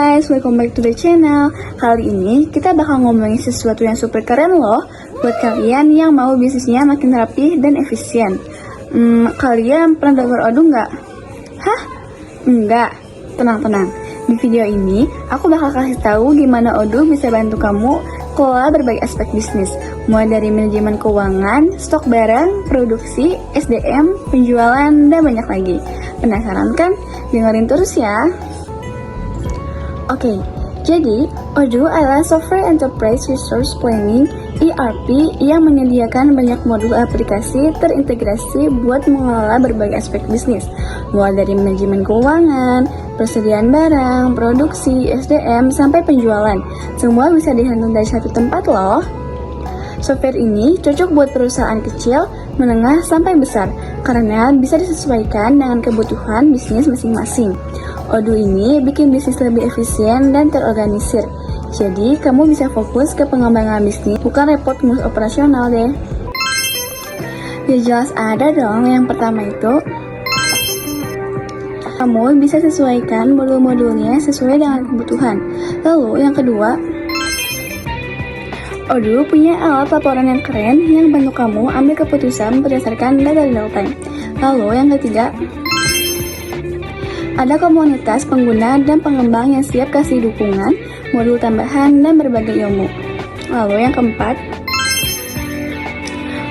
guys, welcome back to the channel. Kali ini kita bakal ngomongin sesuatu yang super keren loh buat kalian yang mau bisnisnya makin rapi dan efisien. Kalian pernah dengar Odoo nggak? Hah? Enggak. Tenang-tenang. Di video ini aku bakal kasih tahu gimana Odoo bisa bantu kamu kelola berbagai aspek bisnis, mulai dari manajemen keuangan, stok barang, produksi, SDM, penjualan, dan banyak lagi. Penasaran kan? Dengerin terus ya. Oke, jadi Odoo adalah Software Enterprise Resource Planning (ERP) yang menyediakan banyak modul aplikasi terintegrasi buat mengelola berbagai aspek bisnis, mulai dari manajemen keuangan, persediaan barang, produksi, SDM, sampai penjualan. Semua bisa dihandle dari satu tempat loh. Software ini cocok buat perusahaan kecil, menengah, sampai besar, karena bisa disesuaikan dengan kebutuhan bisnis masing-masing. Odoo ini bikin bisnis lebih efisien dan terorganisir. Jadi, kamu bisa fokus ke pengembangan bisnis, bukan repot ngurus operasional deh. Ya jelas ada dong. Yang pertama itu, kamu bisa sesuaikan modul-modulnya sesuai dengan kebutuhan. Lalu yang kedua, Odoo punya alat laporan yang keren yang bantu kamu ambil keputusan berdasarkan data real time. Lalu yang ketiga, ada komunitas pengguna dan pengembang yang siap kasih dukungan, modul tambahan, dan berbagai ilmu. Lalu yang keempat,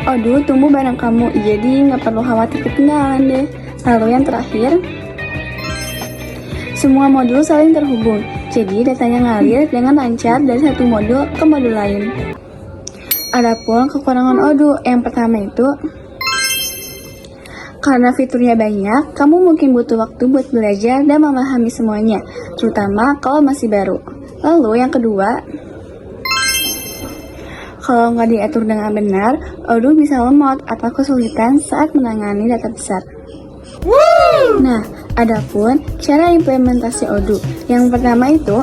Odoo tumbuh bareng kamu, jadi nggak perlu khawatir ketinggalan deh. Lalu yang terakhir, semua modul saling terhubung, jadi datanya ngalir dengan lancar dari satu modul ke modul lain. Adapun kekurangan Odoo, yang pertama itu, karena fiturnya banyak, kamu mungkin butuh waktu buat belajar dan memahami semuanya, terutama kalau masih baru. Lalu yang kedua, kalau nggak diatur dengan benar, Odoo bisa lemot atau kesulitan saat menangani data besar. Nah, adapun cara implementasi Odoo, yang pertama itu,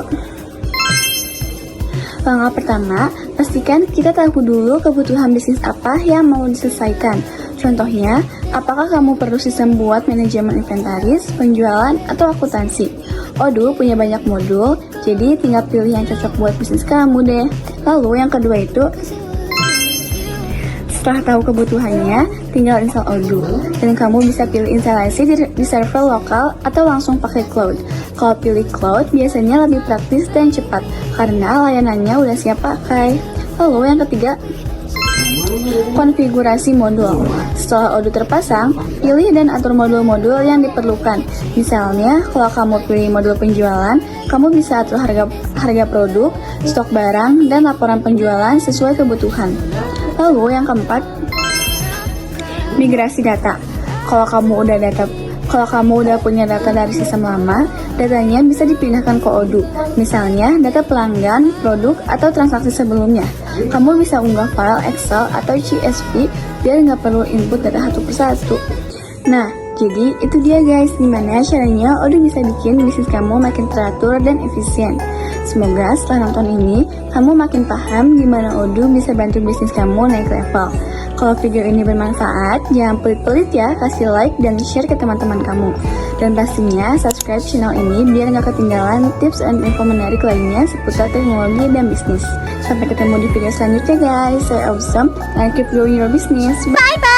langkah pertama, pastikan kita tahu dulu kebutuhan bisnis apa yang mau diselesaikan. Contohnya, apakah kamu perlu sistem buat manajemen inventaris, penjualan, atau akuntansi? Odoo punya banyak modul, jadi tinggal pilih yang cocok buat bisnis kamu deh. Lalu yang kedua itu, setelah tahu kebutuhannya, tinggal install Odoo. Dan kamu bisa pilih instalasi di server lokal atau langsung pakai cloud. Kalau pilih cloud, biasanya lebih praktis dan cepat, karena layanannya udah siap pakai. Lalu yang ketiga, konfigurasi modul. Setelah Odoo terpasang, pilih dan atur modul-modul yang diperlukan. Misalnya, kalau kamu pilih modul penjualan, kamu bisa atur harga produk, stok barang, dan laporan penjualan sesuai kebutuhan. Lalu yang keempat, migrasi data. Kalau kamu udah punya data dari sistem lama, datanya bisa dipindahkan ke Odoo. Misalnya, data pelanggan, produk, atau transaksi sebelumnya. Kamu bisa unggah file Excel atau CSV biar nggak perlu input data satu persatu. Nah, jadi itu dia guys, gimana caranya Odoo bisa bikin bisnis kamu makin teratur dan efisien. Semoga setelah nonton ini, kamu makin paham gimana Odoo bisa bantu bisnis kamu naik level. Kalau video ini bermanfaat, jangan pelit-pelit ya, kasih like dan share ke teman-teman kamu. Dan pastinya subscribe channel ini biar nggak ketinggalan tips dan info menarik lainnya seputar teknologi dan bisnis. Sampai ketemu di video selanjutnya guys, saya Awesome, and keep growing your business. Bye-bye!